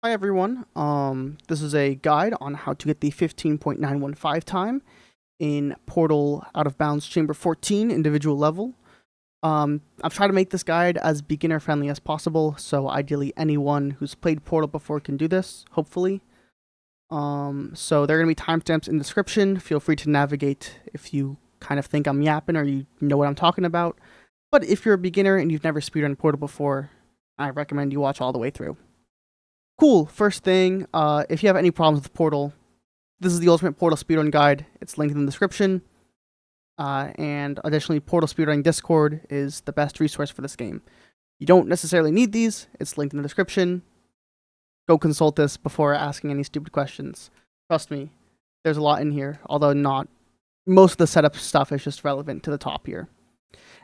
Hi everyone, this is a guide on how to get the 15.915 time in Portal Out of Bounds Chamber 14 individual level. I've tried to make this guide as beginner friendly as possible, so ideally anyone who's played Portal before can do this, hopefully. So there are going to be timestamps in the description. Feel free to navigate if you kind of think I'm yapping or you know what I'm talking about. But if you're a beginner and you've never speedrun Portal before, I recommend you watch all the way through. Cool, first thing, if you have any problems with Portal, this is the Ultimate Portal Speedrun Guide. It's linked in the description. And additionally, Portal Speedrunning Discord is the best resource for this game. You don't necessarily need these. It's linked in the description. Go consult this before asking any stupid questions. Trust me, there's a lot in here, although not most of the setup stuff is just relevant to the top here.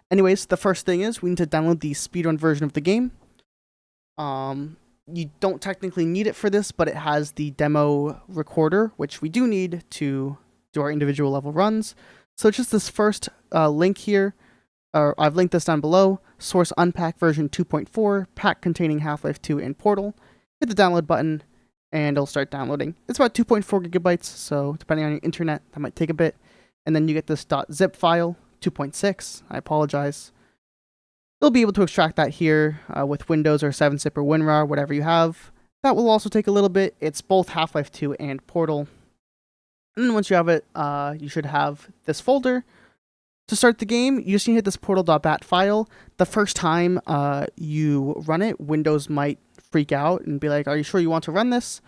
Anyways, the first thing is we need to download the speedrun version of the game. You don't technically need it for this, but it has the demo recorder, which we do need to do our individual level runs. So it's just this first link here, or I've linked this down below, source unpack version 2.4, pack containing Half-Life 2 and Portal. Hit the download button, and it'll start downloading. It's about 2.4 gigabytes, so depending on your internet, that might take a bit. And then you get this .zip file, 2.6, I apologize. You'll be able to extract that here with Windows or 7-zip or WinRAR, whatever you have. That will also take a little bit. It's both Half-Life 2 and Portal. And then once you have it, you should have this folder. To start the game, you just need to hit this portal.bat file. The first time you run it, Windows might freak out and be like, are you sure you want to run this?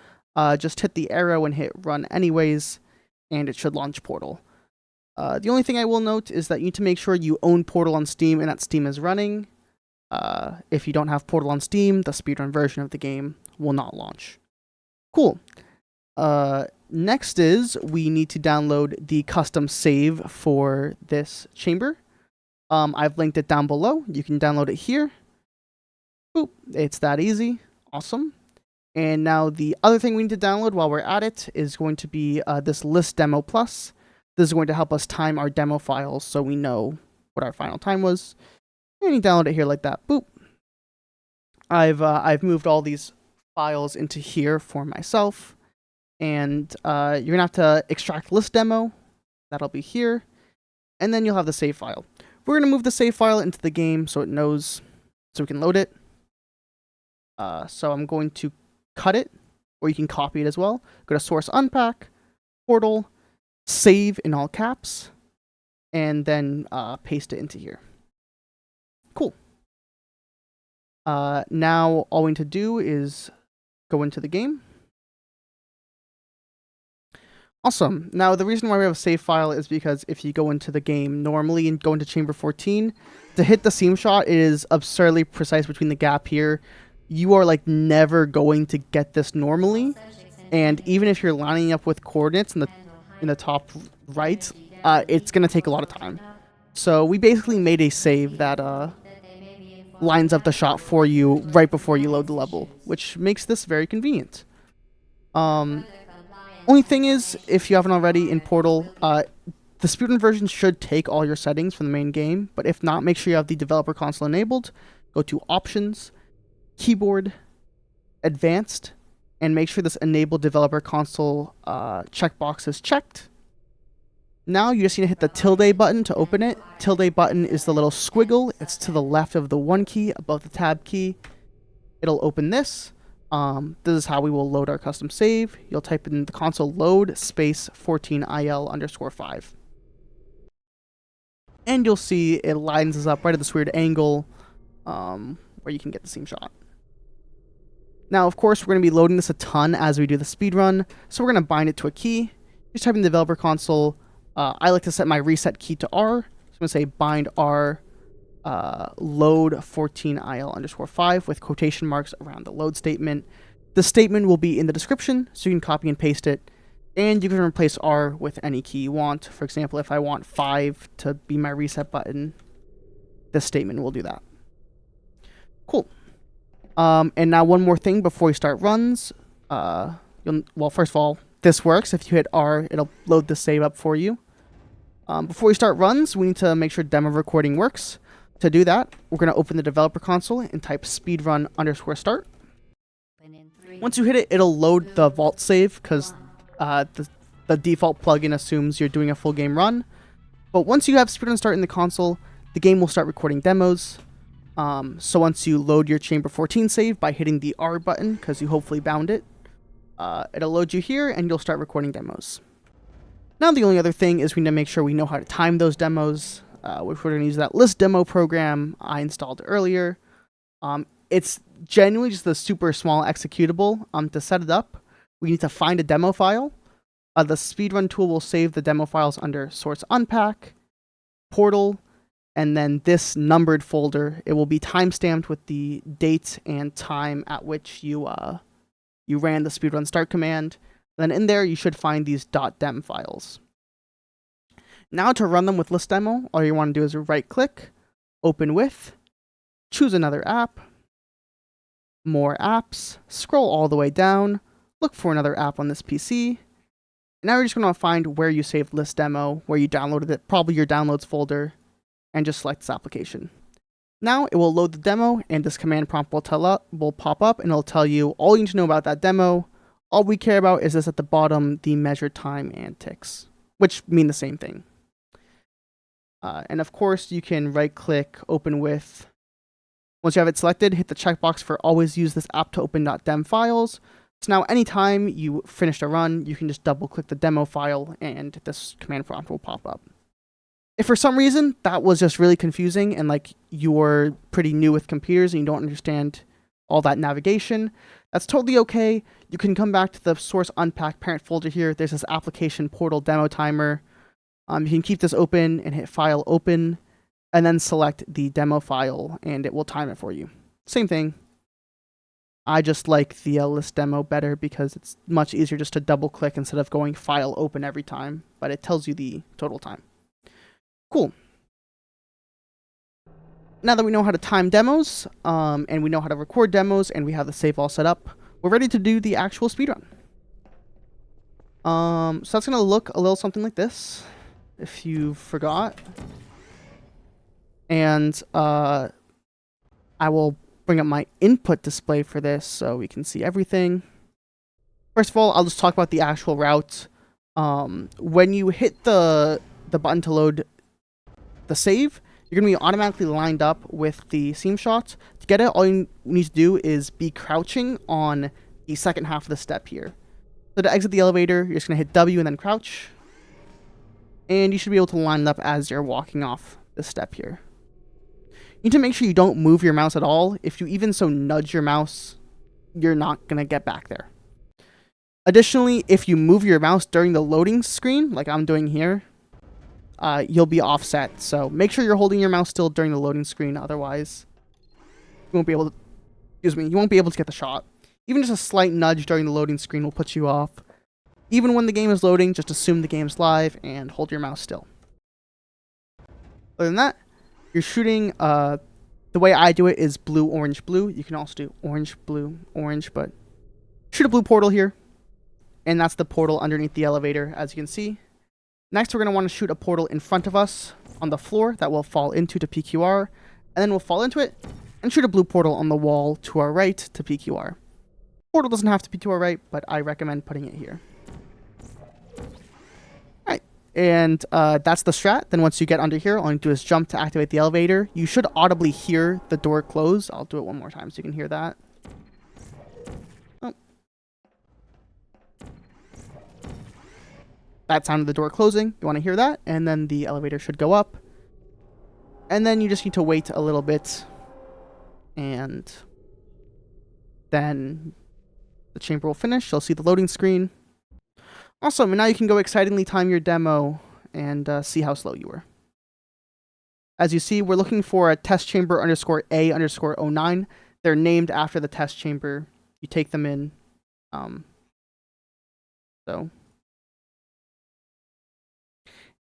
Just hit the arrow and hit run anyways, and it should launch Portal. The only thing I will note is that you need to make sure you own Portal on Steam and that Steam is running. If you don't have Portal on Steam, the speedrun version of the game will not launch. Cool. Next is we need to download the custom save for this chamber. I've linked it down below. You can download it here. Boop. It's that easy. Awesome. And now the other thing we need to download while we're at it is going to be this list demo plus. This is going to help us time our demo files so we know what our final time was. And you download it here like that. Boop. I've moved all these files into here for myself. And you're going to have to extract list demo. That'll be here. And then you'll have the save file. We're going to move the save file into the game so it knows, so we can load it. So I'm going to cut it, or you can copy it as well. Go to source unpack, portal, save in all caps, and then paste it into here. Cool. Now all we need to do is go into the game. Awesome. Now the reason why we have a save file is because if you go into the game normally and go into chamber 14, to hit the Seamshot, it is absurdly precise between the gap here. You are like never going to get this normally, and even if you're lining up with coordinates in the top right, it's gonna take a lot of time. So we basically made a save that lines up the shot for you right before you load the level, which makes this very convenient. Only thing is, if you haven't already in Portal, the speedrun version should take all your settings from the main game, but if not, make sure you have the developer console enabled. Go to Options, Keyboard, Advanced, and make sure this Enable Developer Console checkbox is checked. Now you just need to hit the tilde button to open it. Tilde button is the little squiggle. It's to the left of the 1 key, above the tab key. It'll open this. This is how we will load our custom save. You'll type in the console load space 14IL_5. And you'll see it lines us up right at this weird angle where you can get the Seamshot. Now, of course, we're going to be loading this a ton as we do the speedrun, so we're going to bind it to a key. Just type in the developer console. I like to set my reset key to R. So I'm going to say bind R load 14IL_5 with quotation marks around the load statement. The statement will be in the description, so you can copy and paste it. And you can replace R with any key you want. For example, if I want 5 to be my reset button, this statement will do that. Cool. And now one more thing before we start runs. Well, first of all, this works. If you hit R, it'll load the save up for you. Before we start runs, we need to make sure demo recording works. To do that, we're going to open the developer console and type speedrun_start. Once you hit it, it'll load the vault save because the default plugin assumes you're doing a full game run. But once you have Speedrun start in the console, the game will start recording demos. So once you load your Chamber 14 save by hitting the R button, because you hopefully bound it, it'll load you here and you'll start recording demos. Now the only other thing is we need to make sure we know how to time those demos, which we're going to use that list demo program I installed earlier. It's genuinely just a super small executable. To set it up, we need to find a demo file. The Speedrun tool will save the demo files under Source Unpack, Portal, and then this numbered folder. It will be timestamped with the date and time at which you ran the Speedrun start command. Then in there, you should find these .dem files. Now to run them with list demo, all you want to do is right-click, open with, choose another app, more apps, scroll all the way down, look for another app on this PC. Now you're just going to find where you saved list demo, where you downloaded it, probably your downloads folder, and just select this application. Now it will load the demo, and this command prompt will pop up, and it'll tell you all you need to know about that demo. All we care about is this at the bottom, the measured time and ticks, which mean the same thing. And of course, you can right-click, open with. Once you have it selected, hit the checkbox for always use this app to open .dem files. So now anytime you finish a run, you can just double-click the demo file, and this command prompt will pop up. If for some reason that was just really confusing and like you're pretty new with computers and you don't understand all that navigation, that's totally okay. You can come back to the Source Unpack parent folder here. There's this application portal demo timer. You can keep this open and hit File Open, and then select the demo file, and it will time it for you. Same thing. I just like the list demo better because it's much easier just to double click instead of going File Open every time, but it tells you the total time. Cool. Now that we know how to time demos, and we know how to record demos, and we have the save all set up, we're ready to do the actual speedrun. So that's going to look a little something like this, if you forgot. And I will bring up my input display for this so we can see everything. First of all, I'll just talk about the actual route. When you hit the button to load the save, you're going to be automatically lined up with the Seamshot. To get it, all you need to do is be crouching on the second half of the step here. So to exit the elevator, you're just going to hit W and then crouch. And you should be able to line up as you're walking off the step here. You need to make sure you don't move your mouse at all. If you even so nudge your mouse, you're not going to get back there. Additionally, if you move your mouse during the loading screen, like I'm doing here, you'll be offset. So make sure you're holding your mouse still during the loading screen. Otherwise, you won't be able to, you won't be able to get the shot. Even just a slight nudge during the loading screen will put you off. Even when the game is loading, just assume the game's live and hold your mouse still. Other than that, you're shooting, the way I do it is blue, orange, blue. You can also do orange, blue, orange, but shoot a blue portal here. And that's the portal underneath the elevator, as you can see. Next, we're going to want to shoot a portal in front of us on the floor that will fall into to PQR. And then we'll fall into it and shoot a blue portal on the wall to our right to PQR. Portal doesn't have to be to our right, but I recommend putting it here. Alright, and that's the strat. Then once you get under here, all you do is jump to activate the elevator. You should audibly hear the door close. I'll do it one more time so you can hear that. Oh. That sound of the door closing. You want to hear that, and then the elevator should go up. And then you just need to wait a little bit, and then the chamber will finish. You'll see the loading screen. Awesome, and now you can go excitingly time your demo and see how slow you were. As you see, we're looking for a test chamber underscore A underscore 09. They're named after the test chamber. You take them in. And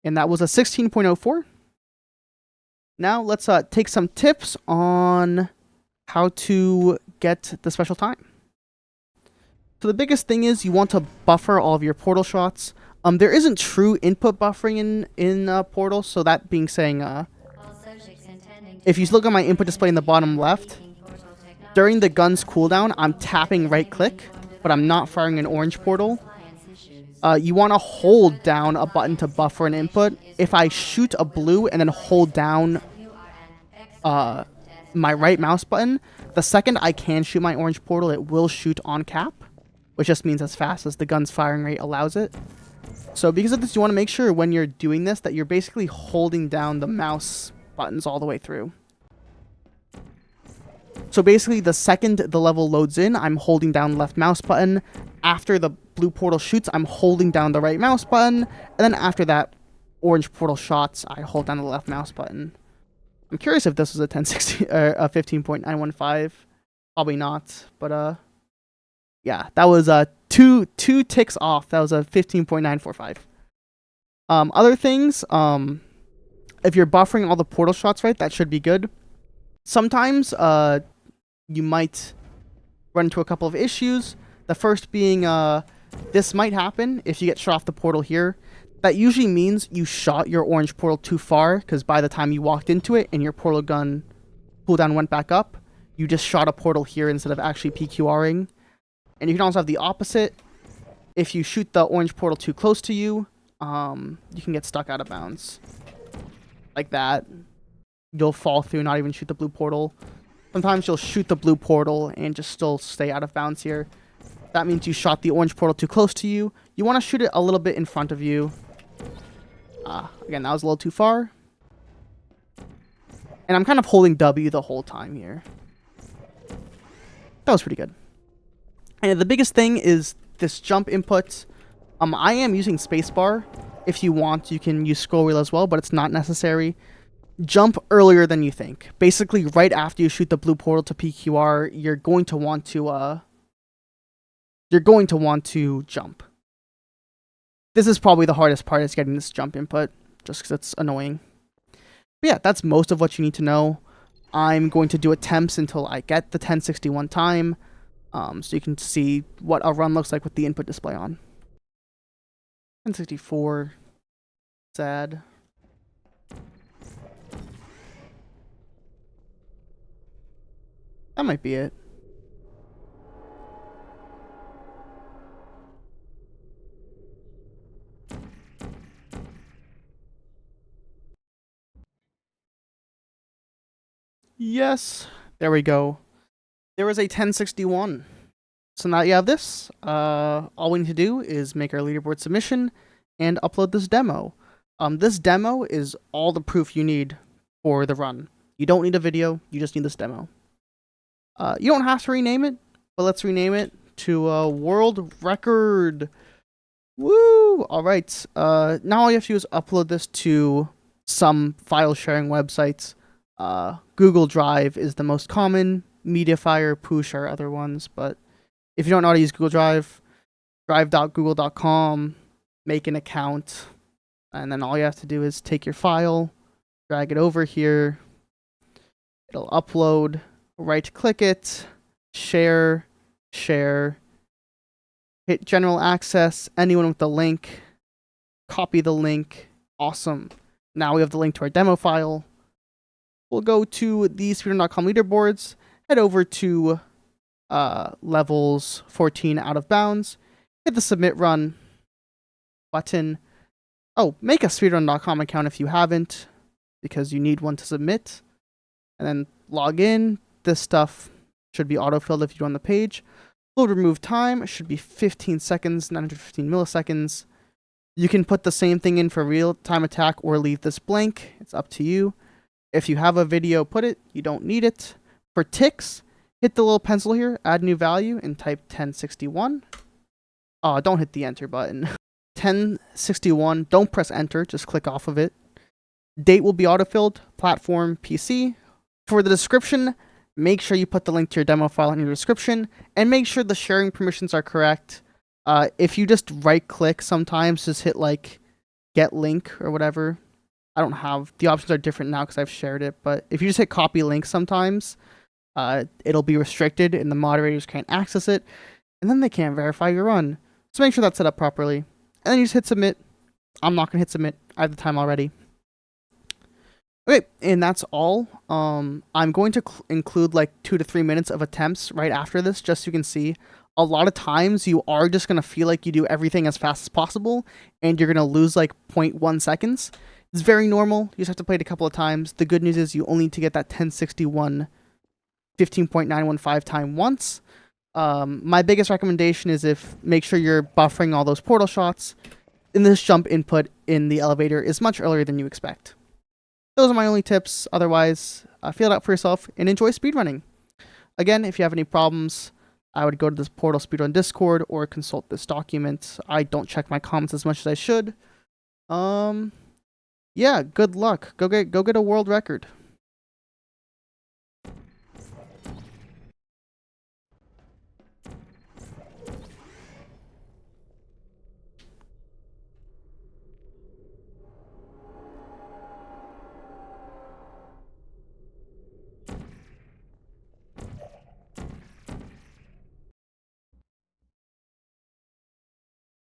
that was a 16.04. Now let's take some tips on how to get the special time. So the biggest thing is you want to buffer all of your portal shots. There isn't true input buffering in Portal, so that being saying, if you look at my input display in the bottom left, during the gun's cooldown, I'm tapping right click, but I'm not firing an orange portal. You want to hold down a button to buffer an input. If I shoot a blue and then hold down my right mouse button, the second I can shoot my orange portal, it will shoot on cap, which just means as fast as the gun's firing rate allows it. So because of this, you want to make sure when you're doing this that you're basically holding down the mouse buttons all the way through. So basically, the second the level loads in, I'm holding down the left mouse button. After the blue portal shoots, I'm holding down the right mouse button. And then after that orange portal shots, I hold down the left mouse button. I'm curious if this was a 1060 or a 15.915. Probably not, but yeah, that was two ticks off. That was a 15.945. Other things, if you're buffering all the portal shots right, that should be good. Sometimes you might run into a couple of issues. The first being this might happen if you get shot off the portal here. That usually means you shot your orange portal too far, because by the time you walked into it and your portal gun cooldown went back up, you just shot a portal here instead of actually PQRing. And you can also have the opposite. If you shoot the orange portal too close to you, you can get stuck out of bounds. Like that. You'll fall through, not even shoot the blue portal. Sometimes you'll shoot the blue portal and just still stay out of bounds here. That means you shot the orange portal too close to you. You want to shoot it a little bit in front of you. Again, that was a little too far. And I'm kind of holding W the whole time here. That was pretty good. And the biggest thing is this jump input. I am using spacebar. If you want, you can use scroll wheel as well, but it's not necessary. Jump earlier than you think. Basically, right after you shoot the blue portal to PQR, you're going to want to jump. This is probably the hardest part, is getting this jump input, just because it's annoying. But yeah, that's most of what you need to know. I'm going to do attempts until I get the 1061 time, so you can see what a run looks like with the input display on. 1064. Sad. That might be it. Yes, there we go. There is a 1061. So now you have this. All we need to do is make our leaderboard submission and upload this demo. This demo is all the proof you need for the run. You don't need a video, you just need this demo. You don't have to rename it, but let's rename it to World Record. Woo! Alright, now all you have to do is upload this to some file sharing websites. Google Drive is the most common. Mediafire, Push are other ones, but if you don't know how to use Google Drive, drive.google.com, make an account, and then all you have to do is take your file, drag it over here, it'll upload, right-click it, share, hit general access, anyone with the link, copy the link, awesome. Now we have the link to our demo file. We'll go to the Speedrun.com leaderboards, head over to levels 14 out of bounds, hit the submit run button. Oh, make a Speedrun.com account if you haven't, because you need one to submit. And then log in. This stuff should be autofilled if you run the page. Load remove time should be 15 seconds, 915 milliseconds. You can put the same thing in for real-time attack or leave this blank. It's up to you. If you have a video, put it. You don't need it. For ticks, hit the little pencil here, add new value, and type 1061. Oh, don't hit the enter button. 1061, don't press enter, just click off of it. Date will be autofilled, platform, PC. For the description, make sure you put the link to your demo file in your description, and make sure the sharing permissions are correct. If you just right-click sometimes, just hit like, get link or whatever. I don't have, the options are different now because I've shared it, but if you just hit copy link sometimes, it'll be restricted and the moderators can't access it, and then they can't verify your run. So make sure that's set up properly. And then you just hit submit. I'm not going to hit submit. I have the time already. Okay, and that's all. I'm going to include like 2 to 3 minutes of attempts right after this, just so you can see. A lot of times you are just gonna feel like you do everything as fast as possible, and you're gonna lose like 0.1 seconds. It's very normal. You just have to play it a couple of times. The good news is you only need to get that 1061 15.915 time once. My biggest recommendation is if make sure you're buffering all those portal shots. And this jump input in the elevator is much earlier than you expect. Those are my only tips. Otherwise, feel it out for yourself and enjoy speedrunning. Again, if you have any problems, I would go to this Portal Speedrun Discord or consult this document. I don't check my comments as much as I should. Yeah, good luck. Go get a world record.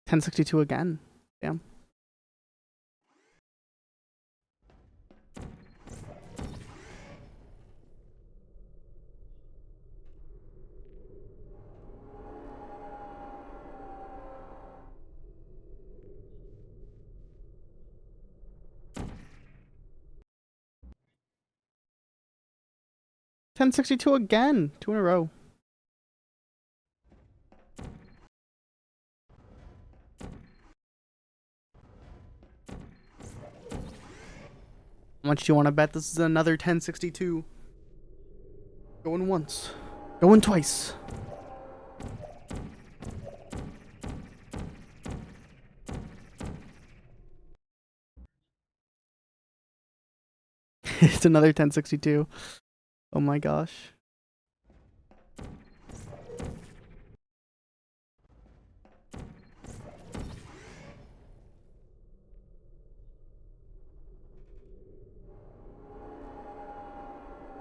$10.62 again. Damn. $10.62 again. 2 in a row. How much do you want to bet this is another 10.62? Going once. Going twice. It's another 10.62. Oh my gosh.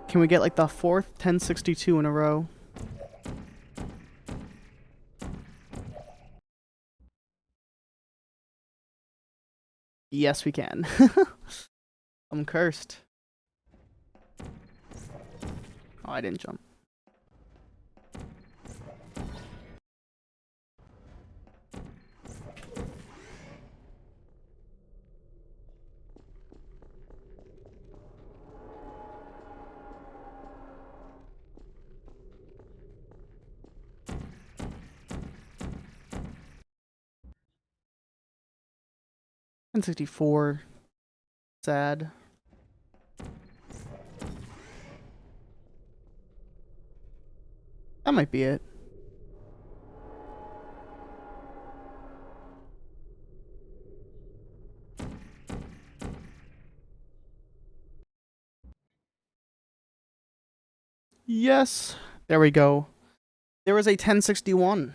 Can we get like the fourth 10.62 in a row? Yes, we can. I'm cursed. Oh, I didn't jump. $10.64. Sad. That might be it. Yes. There we go. There was a 10.61.